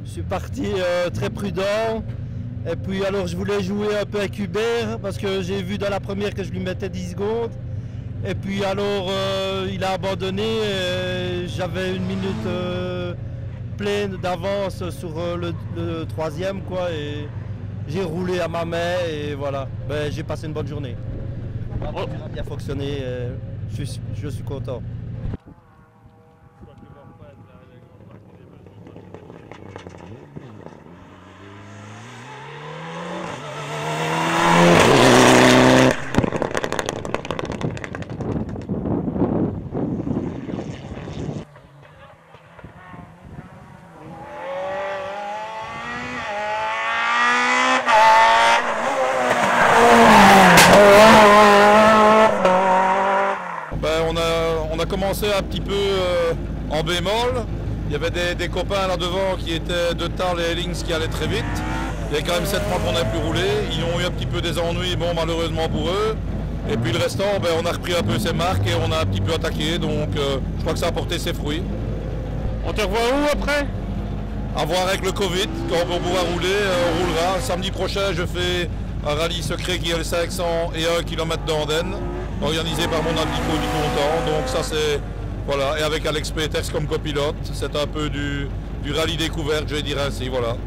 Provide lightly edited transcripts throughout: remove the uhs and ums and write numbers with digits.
Je suis parti très prudent et puis alors je voulais jouer un peu avec Hubert parce que j'ai vu dans la première que je lui mettais 10 secondes et puis alors il a abandonné et j'avais une minute pleine d'avance sur le troisième quoi et j'ai roulé à ma main et voilà, ben, j'ai passé une bonne journée. La voiture a bien fonctionné, je suis content. On a commencé un petit peu en bémol. Il y avait des copains là devant qui étaient de Tarl et Ellings qui allaient très vite. Il y a quand même 7 mois qu'on n'a plus roulé. Ils ont eu un petit peu des ennuis, bon malheureusement pour eux. Et puis le restant, ben, on a repris un peu ses marques et on a un petit peu attaqué. Donc je crois que ça a porté ses fruits. On te revoit où après? À voir avec le Covid, quand on va pouvoir rouler, on roulera. Samedi prochain, je fais un rallye secret qui est le 501 km d'Andenne, organisé par mon ami Cody Content. Donc ça c'est, voilà, et avec Alex Peters comme copilote, c'est un peu du rallye découverte, je vais dire ainsi, voilà.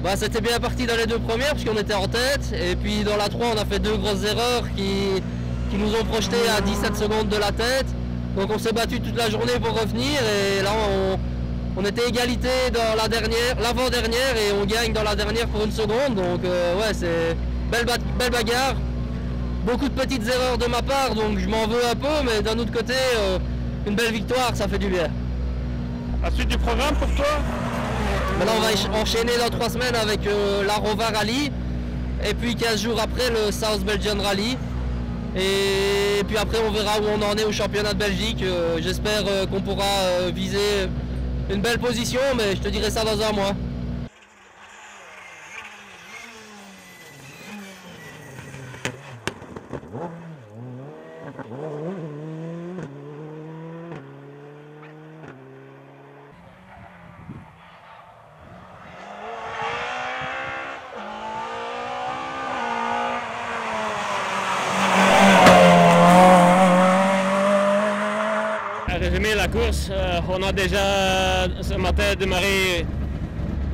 Bah, c'était bien parti dans les deux premières puisqu'on était en tête et puis dans la 3 on a fait deux grosses erreurs qui nous ont projeté à 17 secondes de la tête. Donc on s'est battu toute la journée pour revenir et là on était égalité dans la dernière, l'avant-dernière et on gagne dans la dernière pour une seconde. Donc ouais, c'est belle bagarre. Beaucoup de petites erreurs de ma part donc je m'en veux un peu, mais d'un autre côté une belle victoire, ça fait du bien. La suite du programme pour toi? Maintenant on va enchaîner dans 3 semaines avec la Rova Rally et puis 15 jours après le South Belgian Rally et puis après on verra où on en est au championnat de Belgique. J'espère qu'on pourra viser une belle position, mais je te dirai ça dans un mois. Résumer la course, on a déjà ce matin démarré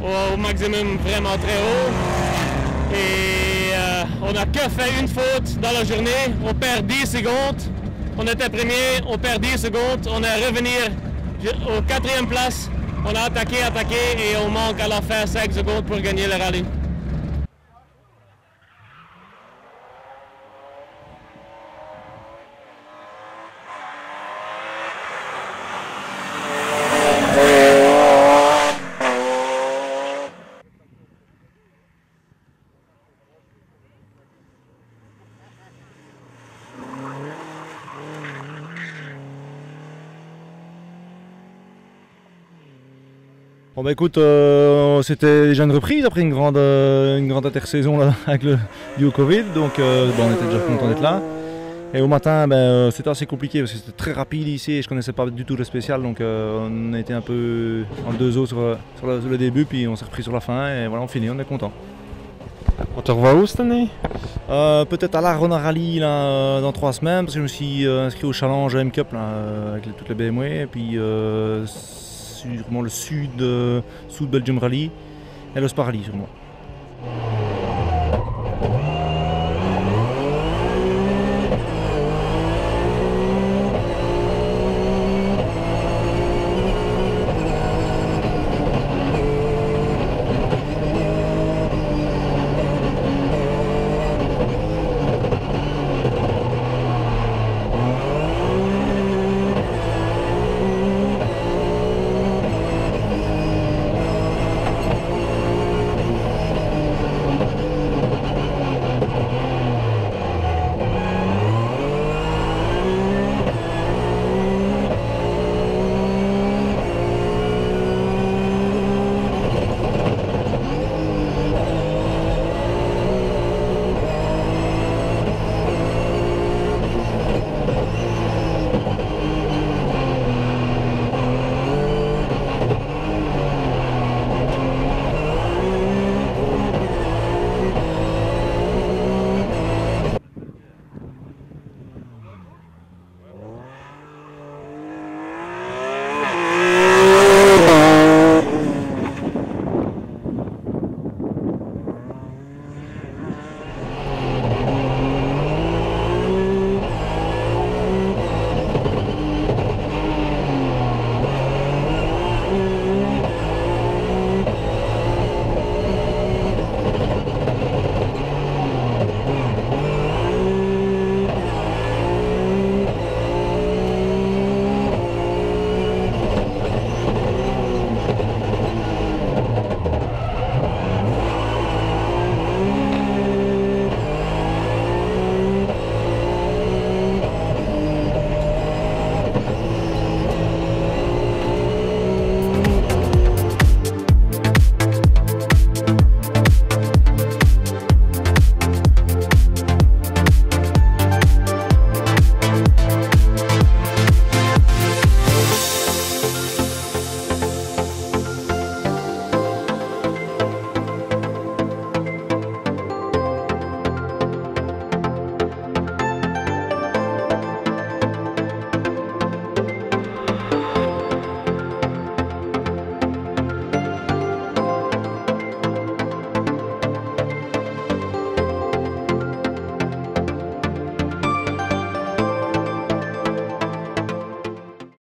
au maximum vraiment très haut et on n'a que fait une faute dans la journée, on perd 10 secondes, on était premier, on perd 10 secondes, on est revenu au 4e place, on a attaqué et on manque à la fin 5 secondes pour gagner le rallye. Bon bah écoute, c'était déjà une reprise après une grande intersaison là, avec le dû au Covid, donc on était déjà content d'être là. Et au matin, c'était assez compliqué parce que c'était très rapide ici et je connaissais pas du tout le spécial, donc on a été un peu en deux eaux sur le début, puis on s'est repris sur la fin et voilà, on finit, on est content. On te revoit où cette année? Peut-être à la Rona Rally là, dans 3 semaines, parce que je me suis inscrit au challenge M-Cup avec toutes les BMW, et puis sûrement le Sud Belgium Rally et le Spa Rally sûrement.